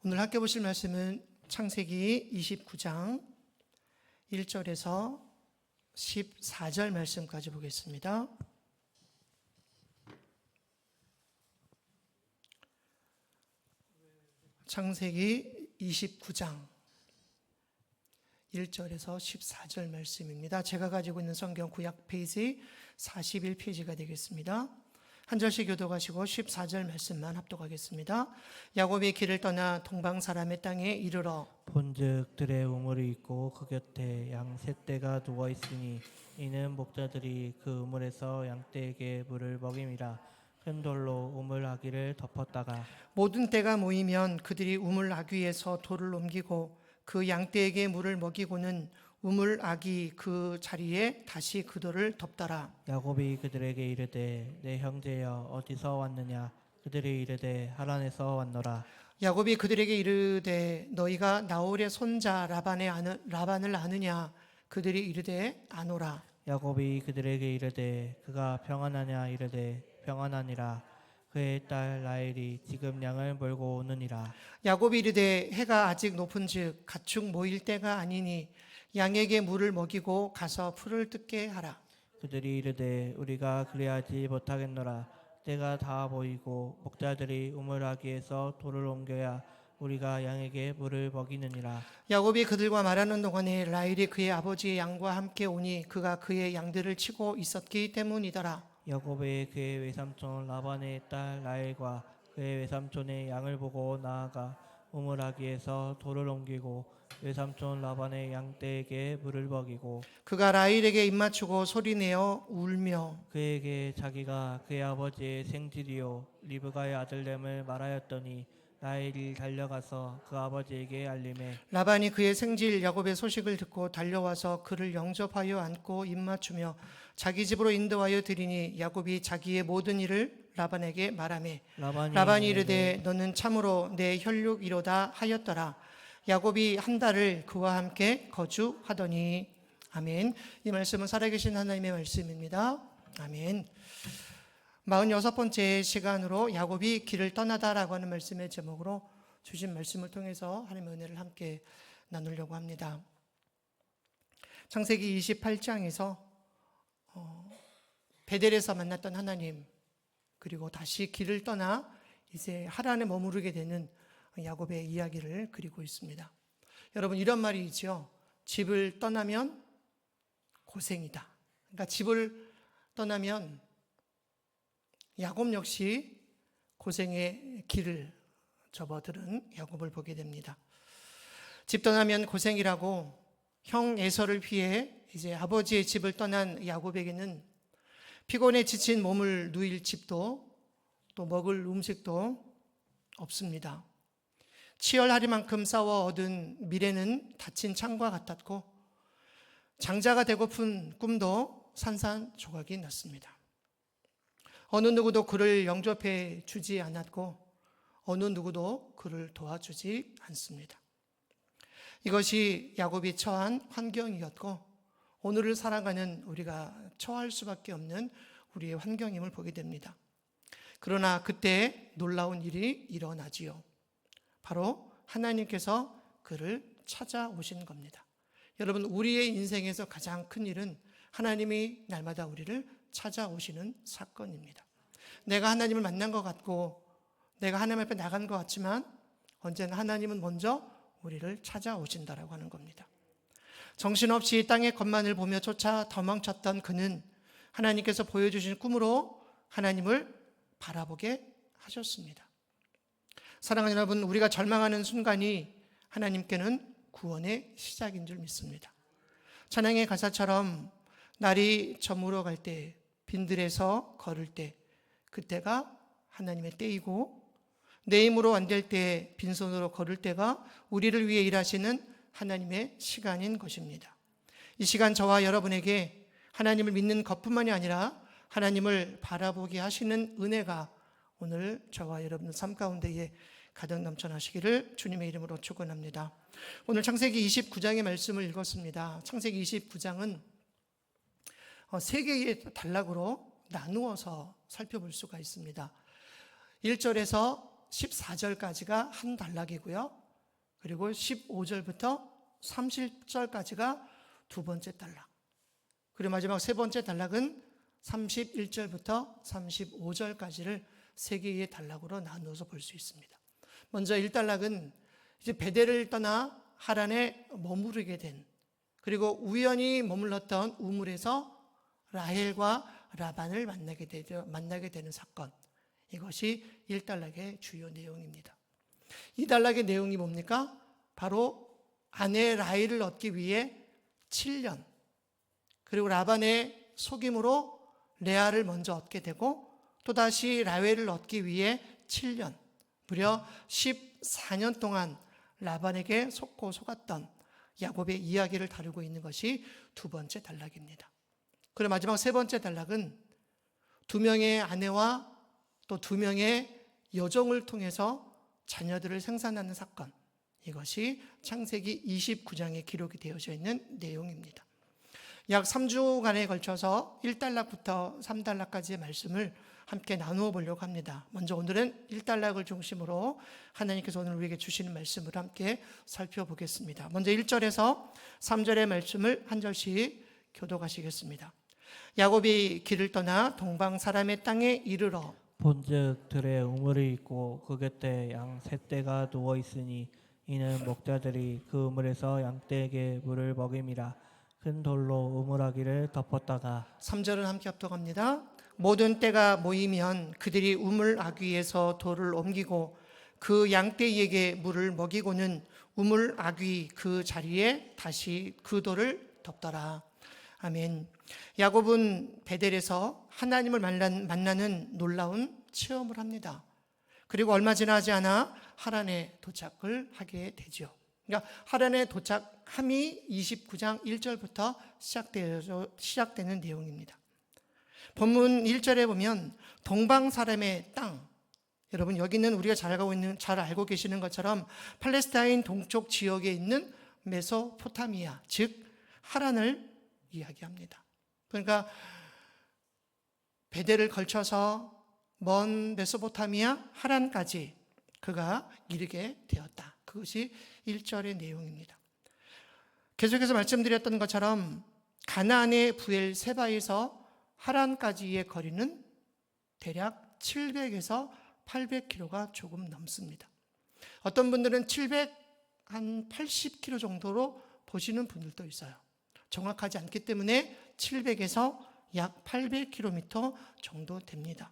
오늘 함께 보실 말씀은 창세기 29장 1절에서 14절 말씀까지 보겠습니다. 창세기 29장 1절에서 14절 말씀입니다. 제가 가지고 있는 성경 구약 페이지 41페이지가 되겠습니다. 한 절씩 교독하시고 14절 말씀만 합독하겠습니다. 야곱이 길을 떠나 동방 사람의 땅에 이르러 본즉 들에 우물이 있고 그 곁에 양 셋 떼가 누워 있으니 이는 목자들이 그 우물에서 양떼에게 물을 먹임이라. 큰 돌로 우물 아귀를 덮었다가 모든 떼가 모이면 그들이 우물 아귀에서 돌을 옮기고 그 양떼에게 물을 먹이고는 우물 아귀 그 자리에 다시 그 돌을 덮더라. 야곱이 그들에게 이르되 내 형제여 어디서 왔느냐. 그들이 이르되 하란에서 왔노라. 야곱이 그들에게 이르되 너희가 나홀의 손자 라반을 아느냐. 그들이 이르되 아노라. 야곱이 그들에게 이르되 그가 평안하냐. 이르되 평안하니라. 그의 딸 라헬이 지금 양을 몰고 오느니라. 야곱이 이르되 해가 아직 높은즉 가축 모일 때가 아니니 양에게 물을 먹이고 가서 풀을 뜯게 하라. 그들이 이르되 우리가 그리하지 못하겠노라. 때가 다 보이고 목자들이 우물 아귀에서 돌을 옮겨야 우리가 양에게 물을 먹이느니라. 야곱이 그들과 말하는 동안에 라헬이 그의 아버지의 양과 함께 오니 그가 그의 양들을 치고 있었기 때문이더라. 야곱의 그의 외삼촌 라반의 딸 라헬과 그의 외삼촌의 양을 보고 나아가 우물 아귀에서 돌을 옮기고 외삼촌 라반의 양떼에게 물을 먹이고 그가 라헬에게 입맞추고 소리내어 울며 그에게 자기가 그의 아버지의 생질이요 리브가의 아들됨을 말하였더니 라헬이 달려가서 그 아버지에게 알림해 라반이 그의 생질 야곱의 소식을 듣고 달려와서 그를 영접하여 안고 입맞추며 자기 집으로 인도하여 드리니 야곱이 자기의 모든 일을 라반에게 말하매 라반이 이르되 너는 참으로 내 혈육이로다 하였더라. 야곱이 한 달을 그와 함께 거주하더니. 아멘. 이 말씀은 살아계신 하나님의 말씀입니다. 아멘. 46번째 시간으로 야곱이 길을 떠나다라고 하는 말씀의 제목으로 주신 말씀을 통해서 하나님의 은혜를 함께 나누려고 합니다. 창세기 28장에서 베델에서 만났던 하나님, 그리고 다시 길을 떠나 이제 하란에 머무르게 되는 야곱의 이야기를 그리고 있습니다. 여러분, 이런 말이 있죠. 집을 떠나면 고생이다. 그러니까 집을 떠나면 야곱 역시 고생의 길을 접어들은 야곱을 보게 됩니다. 집 떠나면 고생이라고 형 에서를 피해 이제 아버지의 집을 떠난 야곱에게는 피곤에 지친 몸을 누일 집도 또 먹을 음식도 없습니다. 치열하리만큼 싸워 얻은 미래는 닫힌 창과 같았고 장자가 되고픈 꿈도 산산조각이 났습니다. 어느 누구도 그를 영접해 주지 않았고 어느 누구도 그를 도와주지 않습니다. 이것이 야곱이 처한 환경이었고 오늘을 살아가는 우리가 처할 수밖에 없는 우리의 환경임을 보게 됩니다. 그러나 그때 놀라운 일이 일어나지요. 바로 하나님께서 그를 찾아오신 겁니다. 여러분, 우리의 인생에서 가장 큰 일은 하나님이 날마다 우리를 찾아오시는 사건입니다. 내가 하나님을 만난 것 같고 내가 하나님 앞에 나간 것 같지만 언제나 하나님은 먼저 우리를 찾아오신다라고 하는 겁니다. 정신없이 땅의 것만을 보며 쫓아 도망쳤던 그는 하나님께서 보여주신 꿈으로 하나님을 바라보게 하셨습니다. 사랑하는 여러분, 우리가 절망하는 순간이 하나님께는 구원의 시작인 줄 믿습니다. 찬양의 가사처럼 날이 저물어 갈 때, 빈들에서 걸을 때, 그때가 하나님의 때이고 내 힘으로 안 될 때, 빈손으로 걸을 때가 우리를 위해 일하시는 하나님의 시간인 것입니다. 이 시간 저와 여러분에게 하나님을 믿는 것뿐만이 아니라 하나님을 바라보게 하시는 은혜가 오늘 저와 여러분의 삶 가운데에 가득 넘쳐나시기를 주님의 이름으로 축원합니다. 오늘 창세기 29장의 말씀을 읽었습니다. 창세기 29장은 세 개의 단락으로 나누어서 살펴볼 수가 있습니다. 1절에서 14절까지가 한 단락이고요. 그리고 15절부터 30절까지가 두 번째 단락. 그리고 마지막 세 번째 단락은 31절부터 35절까지를 세 개의 단락으로 나누어서 볼 수 있습니다. 먼저 1단락은 이제 베델을 떠나 하란에 머무르게 된, 그리고 우연히 머물렀던 우물에서 라헬과 라반을 만나게 되는 사건. 이것이 1단락의 주요 내용입니다. 2단락의 내용이 뭡니까? 바로 아내 라헬을 얻기 위해 7년, 그리고 라반의 속임으로 레아를 먼저 얻게 되고 또다시 라헬을 얻기 위해 7년, 무려 14년 동안 라반에게 속고 속았던 야곱의 이야기를 다루고 있는 것이 두 번째 단락입니다. 그리고 마지막 세 번째 단락은 두 명의 아내와 또 두 명의 여종을 통해서 자녀들을 생산하는 사건. 이것이 창세기 29장에 기록이 되어져 있는 내용입니다. 약 3주간에 걸쳐서 1단락부터 3단락까지의 말씀을 함께 나누어 보려고 합니다. 먼저 오늘은 1단락을 중심으로 하나님께서 오늘 우리에게 주시는 말씀을 함께 살펴보겠습니다. 먼저 1절에서 3절의 말씀을 한 절씩 교독하시겠습니다. 야곱이 길을 떠나 동방 사람의 땅에 이르러 본즉 들에 우물이 있고 그 곁에 양 세 떼가 누워 있으니 이는 목자들이 그 우물에서 양떼에게 물을 먹임이라. 큰 돌로 우물아기를 덮었다가 3절을 함께 합독합니다. 모든 떼가 모이면 그들이 우물 아귀에서 돌을 옮기고 그 양떼에게 물을 먹이고는 우물 아귀 그 자리에 다시 그 돌을 덮더라. 아멘. 야곱은 베델에서 하나님을 만나는 놀라운 체험을 합니다. 그리고 얼마 지나지 않아 하란에 도착을 하게 되죠. 그러니까 하란에 도착함이 29장 1절부터 시작되는 내용입니다. 본문 1절에 보면 동방 사람의 땅, 여러분 여기는 우리가 잘 알고 계시는 것처럼 팔레스타인 동쪽 지역에 있는 메소포타미아, 즉 하란을 이야기합니다. 그러니까 베델을 걸쳐서 먼 메소포타미아 하란까지 그가 이르게 되었다. 그것이 1절의 내용입니다. 계속해서 말씀드렸던 것처럼 가나안의 부엘 세바에서 하란까지의 거리는 대략 700에서 800km가 조금 넘습니다. 어떤 분들은 780km 정도로 보시는 분들도 있어요. 정확하지 않기 때문에 700에서 약 800km 정도 됩니다.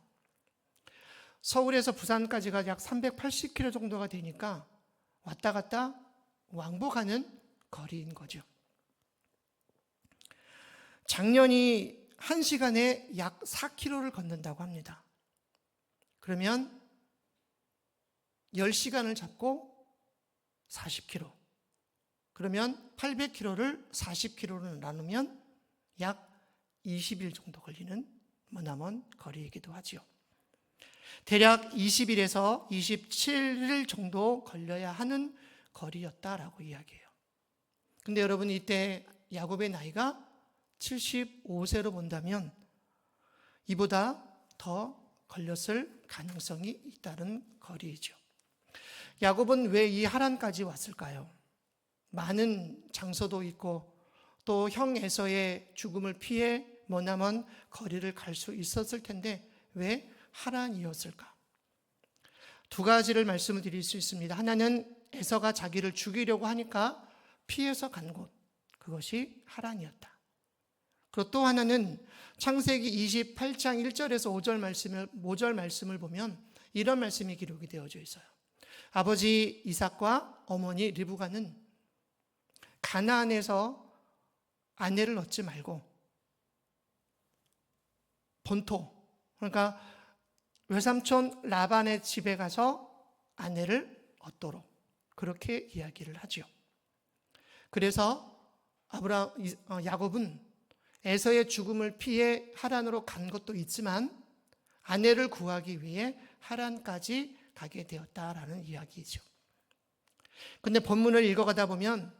서울에서 부산까지가 약 380km 정도가 되니까 왔다 갔다 왕복하는 거리인 거죠. 작년이 1시간에 약 4km를 걷는다고 합니다. 그러면 10시간을 잡고 40km. 그러면 800km를 40km로 나누면 약 20일 정도 걸리는 머나먼 거리이기도 하지요. 대략 20일에서 27일 정도 걸려야 하는 거리였다라고 이야기해요. 근데 여러분 이때 야곱의 나이가 75세로 본다면 이보다 더 걸렸을 가능성이 있다는 거리이죠. 야곱은 왜 이 하란까지 왔을까요? 많은 장소도 있고 또 형 에서의 죽음을 피해 머나먼 거리를 갈 수 있었을 텐데 왜 하란이었을까? 두 가지를 말씀을 드릴 수 있습니다. 하나는 에서가 자기를 죽이려고 하니까 피해서 간 곳, 그것이 하란이었다. 그리고 또 하나는 창세기 28장 1절에서 5절 말씀을 보면 이런 말씀이 기록이 되어져 있어요. 아버지 이삭과 어머니 리브가는 가나안에서 아내를 얻지 말고 본토, 그러니까 외삼촌 라반의 집에 가서 아내를 얻도록 그렇게 이야기를 하죠. 그래서 야곱은 에서의 죽음을 피해 하란으로 간 것도 있지만 아내를 구하기 위해 하란까지 가게 되었다라는 이야기죠. 근데 본문을 읽어가다 보면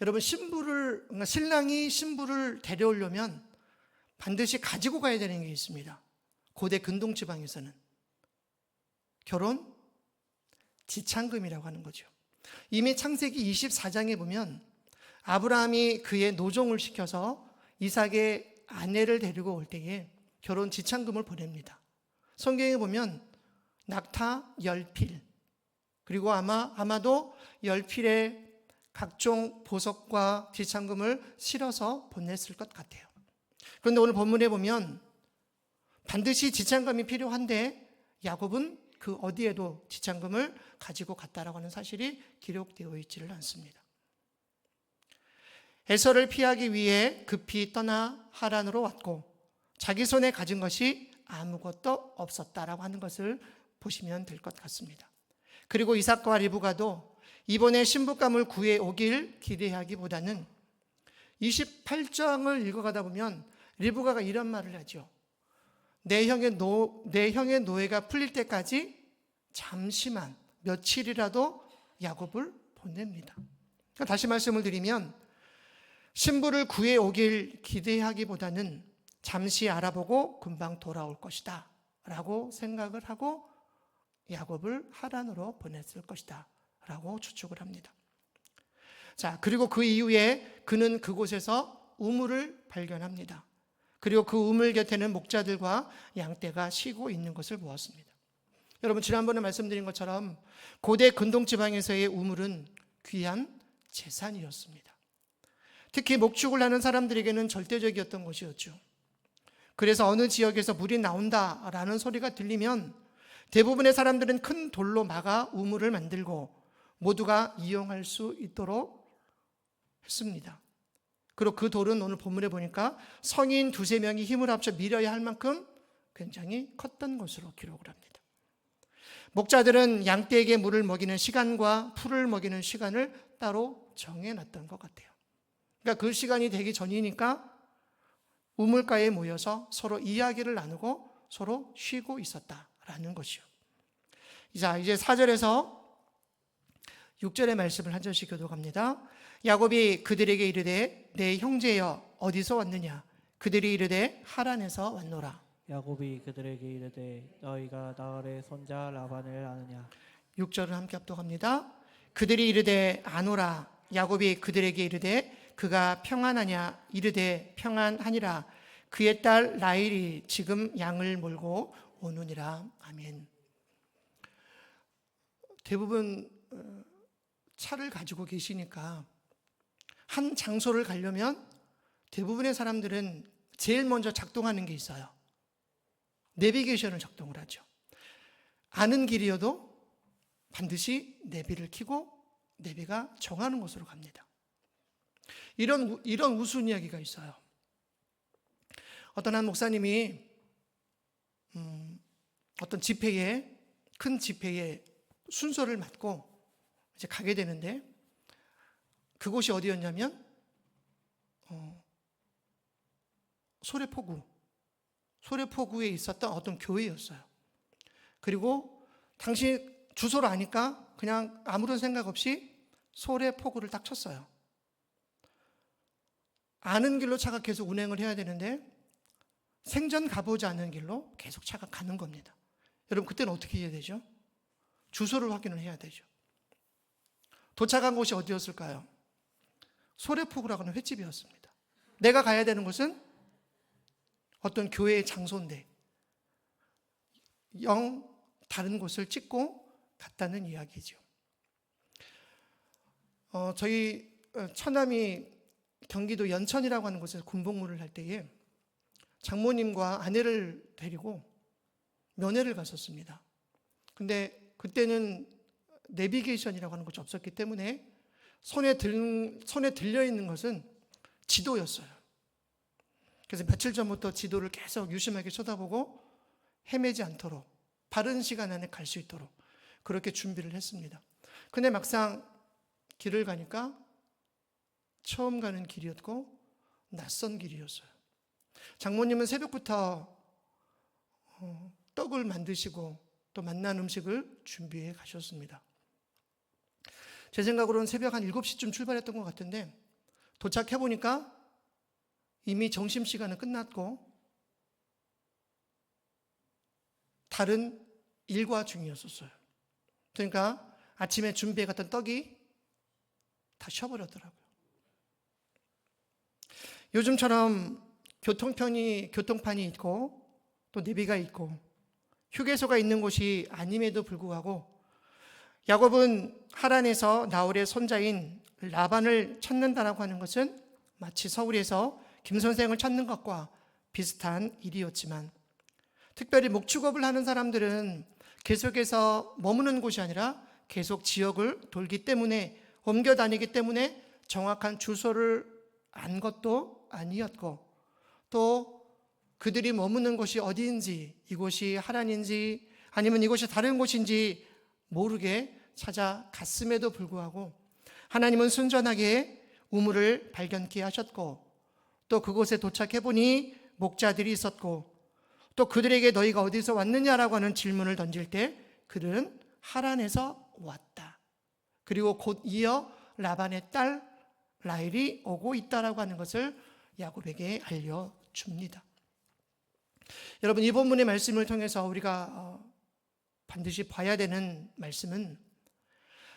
여러분 신랑이 신부를 데려오려면 반드시 가지고 가야 되는 게 있습니다. 고대 근동 지방에서는 결혼 지참금이라고 하는 거죠. 이미 창세기 24장에 보면 아브라함이 그의 노종을 시켜서 이삭의 아내를 데리고 올 때에 결혼 지참금을 보냅니다. 성경에 보면 낙타 10필, 그리고 아마도 10필의 각종 보석과 지참금을 실어서 보냈을 것 같아요. 그런데 오늘 본문에 보면 반드시 지참금이 필요한데 야곱은 그 어디에도 지참금을 가지고 갔다라고 하는 사실이 기록되어 있지를 않습니다. 에서를 피하기 위해 급히 떠나 하란으로 왔고 자기 손에 가진 것이 아무것도 없었다라고 하는 것을 보시면 될 것 같습니다. 그리고 이삭과 리브가도 이번에 신부감을 구해 오길 기대하기보다는 28장을 읽어가다 보면 리브가가 이런 말을 하죠. 내 형의 노예가 풀릴 때까지 잠시만 며칠이라도 야곱을 보냅니다. 다시 말씀을 드리면 신부를 구해 오길 기대하기보다는 잠시 알아보고 금방 돌아올 것이다 라고 생각을 하고 야곱을 하란으로 보냈을 것이다 라고 추측을 합니다. 자, 그리고 그 이후에 그는 그곳에서 우물을 발견합니다. 그리고 그 우물 곁에는 목자들과 양떼가 쉬고 있는 것을 보았습니다. 여러분, 지난번에 말씀드린 것처럼 고대 근동지방에서의 우물은 귀한 재산이었습니다. 특히 목축을 하는 사람들에게는 절대적이었던 것이었죠. 그래서 어느 지역에서 물이 나온다라는 소리가 들리면 대부분의 사람들은 큰 돌로 막아 우물을 만들고 모두가 이용할 수 있도록 했습니다. 그리고 그 돌은 오늘 본문에 보니까 성인 2-3명이 힘을 합쳐 밀어야 할 만큼 굉장히 컸던 것으로 기록을 합니다. 목자들은 양떼에게 물을 먹이는 시간과 풀을 먹이는 시간을 따로 정해놨던 것 같아요. 그러니까 그 시간이 되기 전이니까 우물가에 모여서 서로 이야기를 나누고 서로 쉬고 있었다라는 것이요. 자, 이제 4절에서 6절의 말씀을 한 절씩 교독합니다. 야곱이 그들에게 이르되 내 형제여 어디서 왔느냐? 그들이 이르되 하란에서 왔노라. 야곱이 그들에게 이르되 너희가 나홀의 손자 라반을 아느냐? 6절을 함께 합독합니다. 그들이 이르되 아노라. 야곱이 그들에게 이르되 그가 평안하냐? 이르되 평안하니라. 그의 딸 라헬이 지금 양을 몰고 오느니라. 아멘. 대부분 차를 가지고 계시니까 한 장소를 가려면 대부분의 사람들은 제일 먼저 작동하는 게 있어요. 내비게이션을 작동을 하죠. 아는 길이어도 반드시 내비를 켜고 내비가 정하는 곳으로 갑니다. 이런 우스운 이야기가 있어요. 어떤 한 목사님이 어떤 집회에, 큰 집회에 순서를 맡고 이제 가게 되는데 그곳이 어디였냐면 소래포구에 있었던 어떤 교회였어요. 그리고 당시 주소를 아니까 그냥 아무런 생각 없이 소래포구를 딱 쳤어요. 아는 길로 차가 계속 운행을 해야 되는데 생전 가보지 않은 길로 계속 차가 가는 겁니다. 여러분, 그때는 어떻게 해야 되죠? 주소를 확인을 해야 되죠. 도착한 곳이 어디였을까요? 소래포구라고 하는 횟집이었습니다. 내가 가야 되는 곳은 어떤 교회의 장소인데 영 다른 곳을 찍고 갔다는 이야기죠. 저희 처남이 경기도 연천이라고 하는 곳에서 군복무를 할 때에 장모님과 아내를 데리고 면회를 갔었습니다. 근데 그때는 내비게이션이라고 하는 것이 없었기 때문에 손에 들려 있는 것은 지도였어요. 그래서 며칠 전부터 지도를 계속 유심하게 쳐다보고 헤매지 않도록 바른 시간 안에 갈 수 있도록 그렇게 준비를 했습니다. 근데 막상 길을 가니까 처음 가는 길이었고 낯선 길이었어요. 장모님은 새벽부터 떡을 만드시고 또 맛난 음식을 준비해 가셨습니다. 제 생각으로는 새벽 한 7시쯤 출발했던 것 같은데 도착해 보니까 이미 점심시간은 끝났고 다른 일과 중이었었어요. 그러니까 아침에 준비해 갔던 떡이 다 쉬어버렸더라고요. 요즘처럼 교통판이 있고 또 내비가 있고 휴게소가 있는 곳이 아님에도 불구하고 야곱은 하란에서 나홀의 손자인 라반을 찾는다라고 하는 것은 마치 서울에서 김 선생을 찾는 것과 비슷한 일이었지만, 특별히 목축업을 하는 사람들은 계속해서 머무는 곳이 아니라 계속 지역을 돌기 때문에, 옮겨 다니기 때문에 정확한 주소를 안 것도 아니었고, 또 그들이 머무는 곳이 어디인지, 이곳이 하란인지 아니면 이곳이 다른 곳인지 모르게 찾아갔음에도 불구하고 하나님은 순전하게 우물을 발견케 하셨고, 또 그곳에 도착해 보니 목자들이 있었고, 또 그들에게 너희가 어디서 왔느냐라고 하는 질문을 던질 때 그들은 하란에서 왔다. 그리고 곧 이어 라반의 딸 라헬이 오고 있다라고 하는 것을 야곱에게 알려줍니다. 여러분, 이 본문의 말씀을 통해서 우리가 반드시 봐야 되는 말씀은,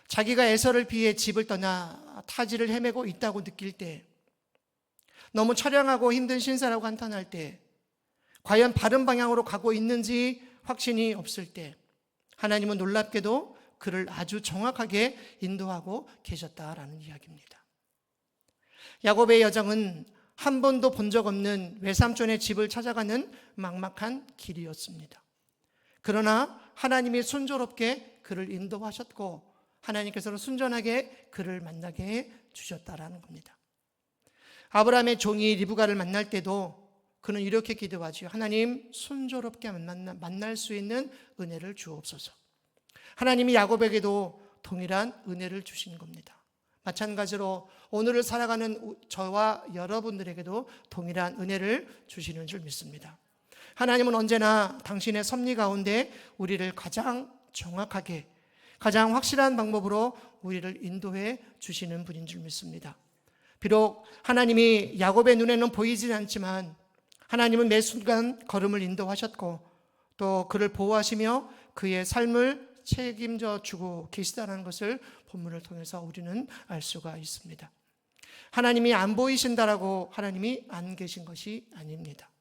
자기가 에서를 피해 집을 떠나 타지를 헤매고 있다고 느낄 때, 너무 처량하고 힘든 신세라고 한탄할 때, 과연 바른 방향으로 가고 있는지 확신이 없을 때 하나님은 놀랍게도 그를 아주 정확하게 인도하고 계셨다라는 이야기입니다. 야곱의 여정은 한 번도 본 적 없는 외삼촌의 집을 찾아가는 막막한 길이었습니다. 그러나 하나님이 순조롭게 그를 인도하셨고 하나님께서는 순전하게 그를 만나게 해 주셨다라는 겁니다. 아브라함의 종이 리브가를 만날 때도 그는 이렇게 기도하지요. 하나님, 순조롭게 만날 수 있는 은혜를 주옵소서. 하나님이 야곱에게도 동일한 은혜를 주신 겁니다. 마찬가지로 오늘을 살아가는 저와 여러분들에게도 동일한 은혜를 주시는 줄 믿습니다. 하나님은 언제나 당신의 섭리 가운데 우리를 가장 정확하게, 가장 확실한 방법으로 우리를 인도해 주시는 분인 줄 믿습니다. 비록 하나님이 야곱의 눈에는 보이지는 않지만 하나님은 매 순간 걸음을 인도하셨고 또 그를 보호하시며 그의 삶을 책임져 주고 계시다는 것을 본문을 통해서 우리는 알 수가 있습니다. 하나님이 안 보이신다라고 하나님이 안 계신 것이 아닙니다.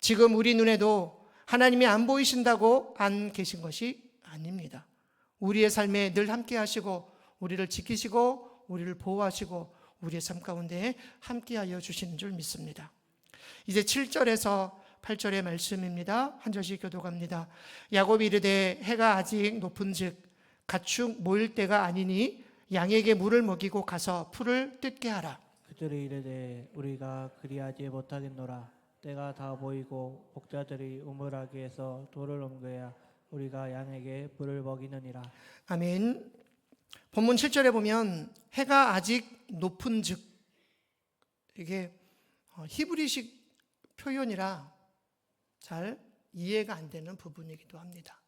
지금 우리 눈에도 하나님이 안 보이신다고 안 계신 것이 아닙니다. 우리의 삶에 늘 함께 하시고 우리를 지키시고 우리를 보호하시고 우리의 삶 가운데 함께하여 주시는 줄 믿습니다. 이제 7절에서 8절의 말씀입니다. 한 절씩 교독합니다. 야곱이 이르되 해가 아직 높은즉 가축 모일 때가 아니니 양에게 물을 먹이고 가서 풀을 뜯게 하라. 그들이 이르되 우리가 그리하지 못하겠노라. 때가 다 보이고 목자들이 우물하기에서 돌을 옮겨야 우리가 양에게 물을 먹이느니라. 아멘. 본문 7절에 보면 해가 아직 높은즉, 이게 히브리식 표현이라 잘 이해가 안 되는 부분이기도 합니다.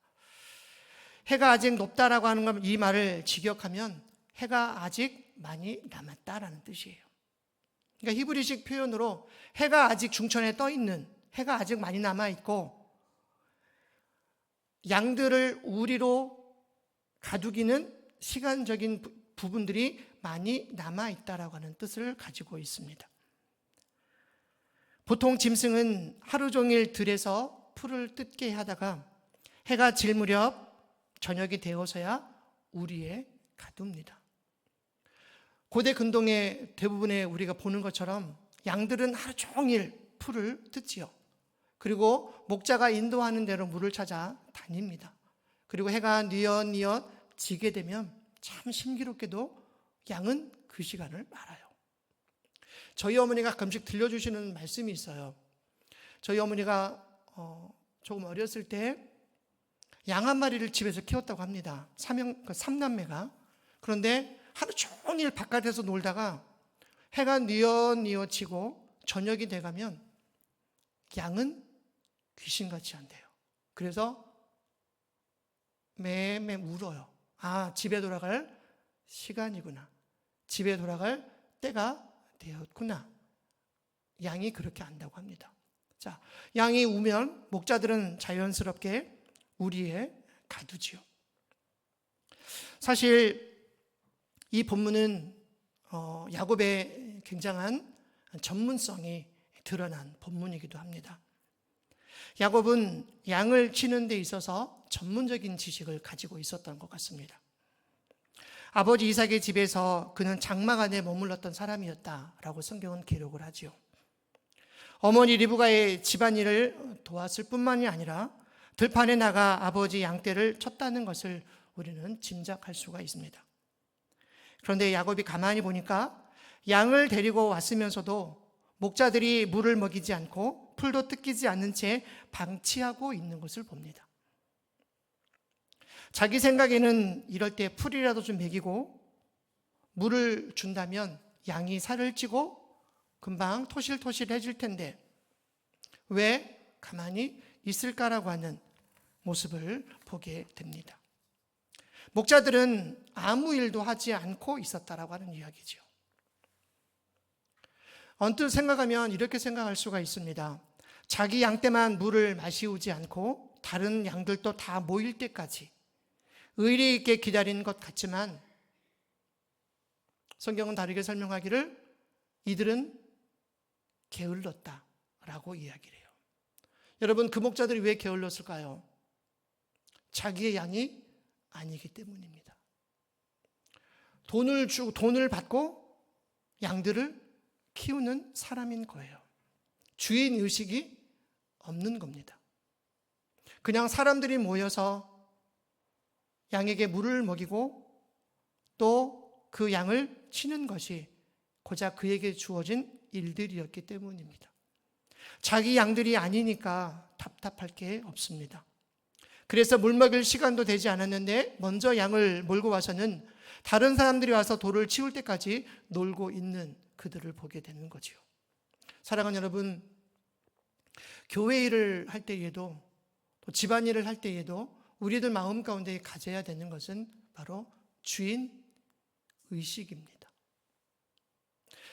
해가 아직 높다라고 하는 건, 이 말을 직역하면 해가 아직 많이 남았다라는 뜻이에요. 그러니까 히브리식 표현으로 해가 아직 중천에 떠 있는, 해가 아직 많이 남아 있고 양들을 우리로 가두기는 시간적인 부분들이 많이 남아 있다라고 하는 뜻을 가지고 있습니다. 보통 짐승은 하루 종일 들에서 풀을 뜯게 하다가 해가 질 무렵 저녁이 되어서야 우리에 가둡니다. 고대 근동의 대부분의 우리가 보는 것처럼 양들은 하루 종일 풀을 뜯지요. 그리고 목자가 인도하는 대로 물을 찾아 다닙니다. 그리고 해가 뉘엿뉘엿 지게 되면 참 신기롭게도 양은 그 시간을 알아요. 저희 어머니가 가끔씩 들려주시는 말씀이 있어요. 저희 어머니가 조금 어렸을 때 양 한 마리를 집에서 키웠다고 합니다. 삼남매가. 그런데 하루 종일 바깥에서 놀다가 해가 뉘엿뉘엿 지고 저녁이 돼가면 양은 귀신같이 한대요. 그래서 매매 울어요. 아, 집에 돌아갈 시간이구나. 집에 돌아갈 때가 되었구나. 양이 그렇게 안다고 합니다. 자, 양이 우면 목자들은 자연스럽게 우리에 가두지요. 사실 이 본문은 야곱의 굉장한 전문성이 드러난 본문이기도 합니다. 야곱은 양을 치는 데 있어서 전문적인 지식을 가지고 있었던 것 같습니다. 아버지 이삭의 집에서 그는 장막 안에 머물렀던 사람이었다라고 성경은 기록을 하지요. 어머니 리브가의 집안일을 도왔을 뿐만이 아니라 들판에 나가 아버지 양떼를 쳤다는 것을 우리는 짐작할 수가 있습니다. 그런데 야곱이 가만히 보니까 양을 데리고 왔으면서도 목자들이 물을 먹이지 않고 풀도 뜯기지 않는 채 방치하고 있는 것을 봅니다. 자기 생각에는 이럴 때 풀이라도 좀 먹이고 물을 준다면 양이 살을 찌고 금방 토실토실해질 텐데 왜 가만히 있을까라고 하는 모습을 보게 됩니다. 목자들은 아무 일도 하지 않고 있었다라고 하는 이야기죠. 언뜻 생각하면 이렇게 생각할 수가 있습니다. 자기 양떼만 물을 마시우지 않고 다른 양들도 다 모일 때까지 의리 있게 기다린 것 같지만 성경은 다르게 설명하기를 이들은 게을렀다라고 이야기를 해요. 여러분, 그 목자들이 왜 게을렀을까요? 자기의 양이 아니기 때문입니다. 돈을 받고 양들을 키우는 사람인 거예요. 주인 의식이 없는 겁니다. 그냥 사람들이 모여서 양에게 물을 먹이고 또 그 양을 치는 것이 고작 그에게 주어진 일들이었기 때문입니다. 자기 양들이 아니니까 답답할 게 없습니다. 그래서 물 먹일 시간도 되지 않았는데 먼저 양을 몰고 와서는 다른 사람들이 와서 돌을 치울 때까지 놀고 있는 그들을 보게 되는 거죠. 사랑하는 여러분, 교회 일을 할 때에도 또 집안일을 할 때에도 우리들 마음 가운데 가져야 되는 것은 바로 주인 의식입니다.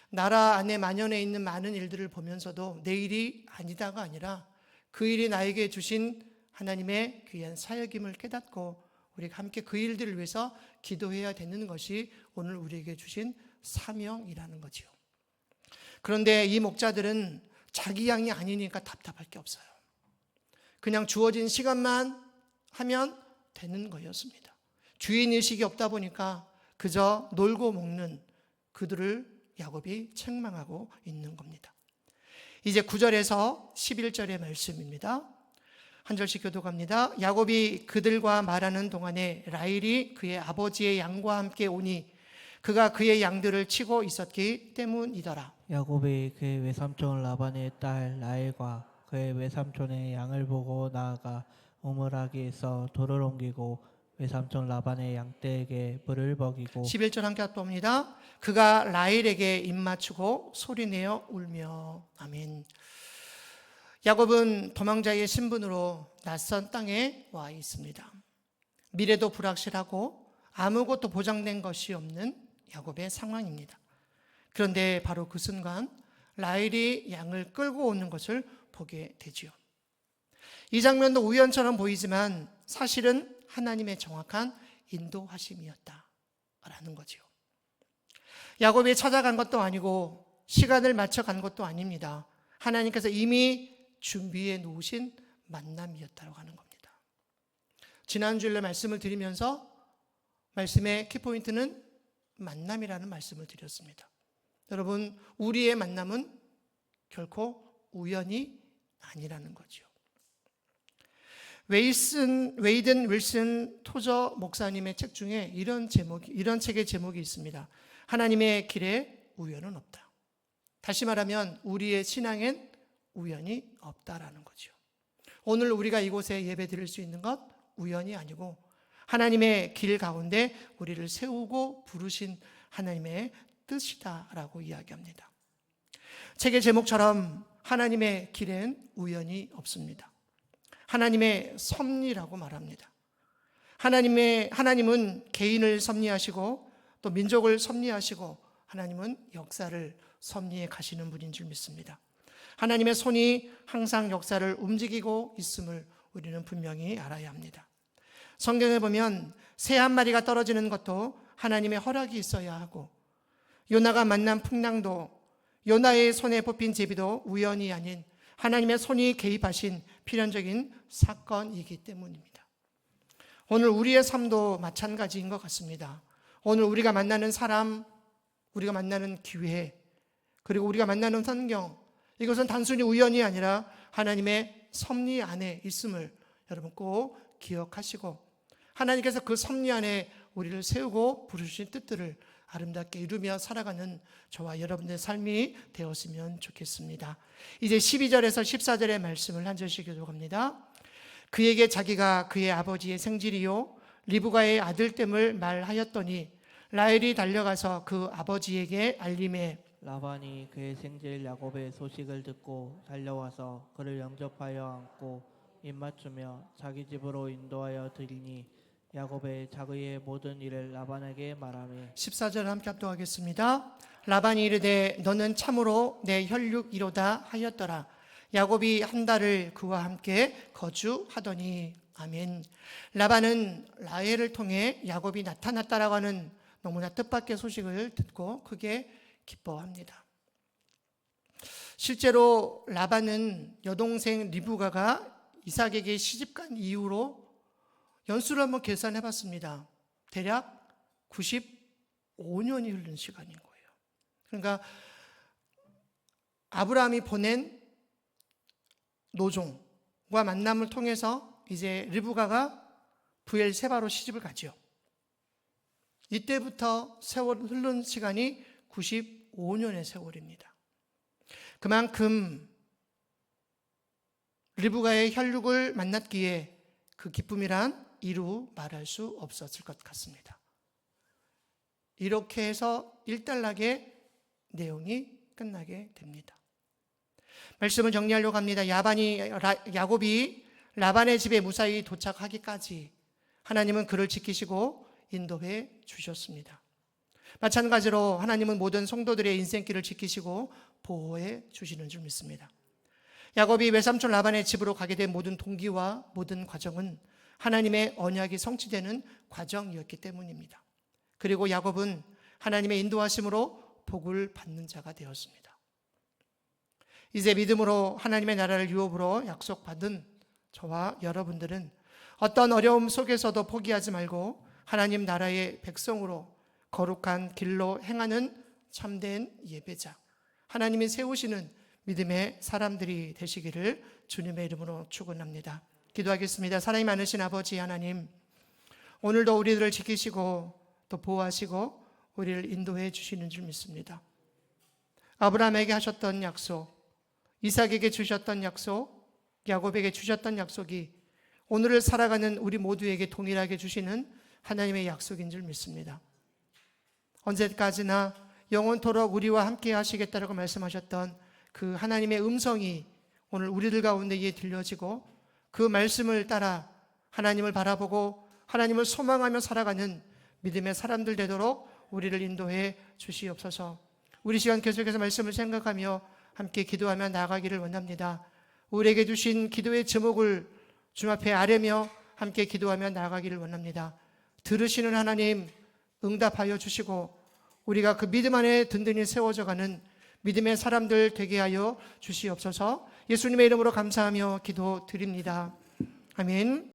나라 안에 만연해 있는 많은 일들을 보면서도 내 일이 아니다가 아니라 그 일이 나에게 주신 하나님의 귀한 사역임을 깨닫고 우리가 함께 그 일들을 위해서 기도해야 되는 것이 오늘 우리에게 주신 사명이라는 거지요. 그런데 이 목자들은 자기 양이 아니니까 답답할 게 없어요. 그냥 주어진 시간만 하면 되는 거였습니다. 주인의식이 없다 보니까 그저 놀고 먹는 그들을 야곱이 책망하고 있는 겁니다. 이제 9절에서 11절의 말씀입니다. 한 절씩 교독합니다. 야곱이 그들과 말하는 동안에 라헬이 그의 아버지의 양과 함께 오니 그가 그의 양들을 치고 있었기 때문이더라. 야곱이 그의 외삼촌 라반의 딸 라헬과 그의 외삼촌의 양을 보고 나아가 우물하기에서 돌을 옮기고 외삼촌 라반의 양떼에게 물을 먹이고 11절 함께 봅니다. 그가 라헬에게 입맞추고 소리내어 울며. 아멘. 야곱은 도망자의 신분으로 낯선 땅에 와 있습니다. 미래도 불확실하고 아무것도 보장된 것이 없는 야곱의 상황입니다. 그런데 바로 그 순간 라헬이 양을 끌고 오는 것을 보게 되지요. 이 장면도 우연처럼 보이지만 사실은 하나님의 정확한 인도하심이었다라는 거지요. 야곱이 찾아간 것도 아니고 시간을 맞춰 간 것도 아닙니다. 하나님께서 이미 준비해 놓으신 만남이었다고 하는 겁니다. 지난주일에 말씀을 드리면서 말씀의 키포인트는 만남이라는 말씀을 드렸습니다. 여러분, 우리의 만남은 결코 우연이 아니라는 거죠. 웨이든 윌슨 토저 목사님의 책 중에 이런 책의 제목이 있습니다. 하나님의 길에 우연은 없다. 다시 말하면 우리의 신앙엔 우연이 없다라는 거죠. 오늘 우리가 이곳에 예배 드릴 수 있는 것 우연이 아니고 하나님의 길 가운데 우리를 세우고 부르신 하나님의 뜻이다라고 이야기합니다. 책의 제목처럼 하나님의 길엔 우연이 없습니다. 하나님의 섭리라고 말합니다. 하나님은 개인을 섭리하시고 또 민족을 섭리하시고 하나님은 역사를 섭리해 가시는 분인 줄 믿습니다. 하나님의 손이 항상 역사를 움직이고 있음을 우리는 분명히 알아야 합니다. 성경에 보면 새 한 마리가 떨어지는 것도 하나님의 허락이 있어야 하고, 요나가 만난 풍랑도, 요나의 손에 뽑힌 제비도 우연이 아닌 하나님의 손이 개입하신 필연적인 사건이기 때문입니다. 오늘 우리의 삶도 마찬가지인 것 같습니다. 오늘 우리가 만나는 사람, 우리가 만나는 기회, 그리고 우리가 만나는 환경, 이것은 단순히 우연이 아니라 하나님의 섭리 안에 있음을 여러분 꼭 기억하시고, 하나님께서 그 섭리 안에 우리를 세우고 부르신 뜻들을 아름답게 이루며 살아가는 저와 여러분의 삶이 되었으면 좋겠습니다. 이제 12절에서 14절의 말씀을 한 절씩 교독합니다. 그에게 자기가 그의 아버지의 생질이요 리브가의 아들됨을 말하였더니 라헬이 달려가서 그 아버지에게 알림해 라반이 그의 생질 야곱의 소식을 듣고 달려와서 그를 영접하여 안고 입맞추며 자기 집으로 인도하여 드리니 야곱의 자기의 모든 일을 라반에게 말하며 14절 함께 합독하겠습니다. 라반이 이르되 너는 참으로 내 혈육이로다 하였더라. 야곱이 한 달을 그와 함께 거주하더니. 아멘. 라반은 라헬을 통해 야곱이 나타났다라고 하는 너무나 뜻밖의 소식을 듣고 크게 기뻐합니다. 실제로 라반은 여동생 리브가가 이삭에게 시집간 이후로 연수를 한번 계산해 봤습니다. 대략 95년이 흐른 시간인 거예요. 그러니까 아브라함이 보낸 노종과 만남을 통해서 이제 리브가가 브엘세바로 시집을 가죠. 이때부터 세월 흐른 시간이 95년의 세월입니다. 그만큼 리브가의 혈육을 만났기에 그 기쁨이란 이루 말할 수 없었을 것 같습니다. 이렇게 해서 일단락의 내용이 끝나게 됩니다. 말씀을 정리하려고 합니다. 야곱이 라반의 집에 무사히 도착하기까지 하나님은 그를 지키시고 인도해 주셨습니다. 마찬가지로 하나님은 모든 성도들의 인생길을 지키시고 보호해 주시는 줄 믿습니다. 야곱이 외삼촌 라반의 집으로 가게 된 모든 동기와 모든 과정은 하나님의 언약이 성취되는 과정이었기 때문입니다. 그리고 야곱은 하나님의 인도하심으로 복을 받는 자가 되었습니다. 이제 믿음으로 하나님의 나라를 유업으로 약속받은 저와 여러분들은 어떤 어려움 속에서도 포기하지 말고 하나님 나라의 백성으로 거룩한 길로 행하는 참된 예배자, 하나님이 세우시는 믿음의 사람들이 되시기를 주님의 이름으로 축원합니다. 기도하겠습니다. 사랑이 많으신 아버지 하나님, 오늘도 우리들을 지키시고 또 보호하시고 우리를 인도해 주시는 줄 믿습니다. 아브라함에게 하셨던 약속, 이삭에게 주셨던 약속, 야곱에게 주셨던 약속이 오늘을 살아가는 우리 모두에게 동일하게 주시는 하나님의 약속인 줄 믿습니다. 언제까지나 영원토록 우리와 함께 하시겠다라고 말씀하셨던 그 하나님의 음성이 오늘 우리들 가운데에 들려지고 그 말씀을 따라 하나님을 바라보고 하나님을 소망하며 살아가는 믿음의 사람들 되도록 우리를 인도해 주시옵소서. 우리 시간 계속해서 말씀을 생각하며 함께 기도하며 나아가기를 원합니다. 우리에게 주신 기도의 제목을 주님 앞에 아뢰며 함께 기도하며 나아가기를 원합니다. 들으시는 하나님 응답하여 주시고 우리가 그 믿음 안에 든든히 세워져가는 믿음의 사람들 되게 하여 주시옵소서. 예수님의 이름으로 감사하며 기도드립니다. 아멘.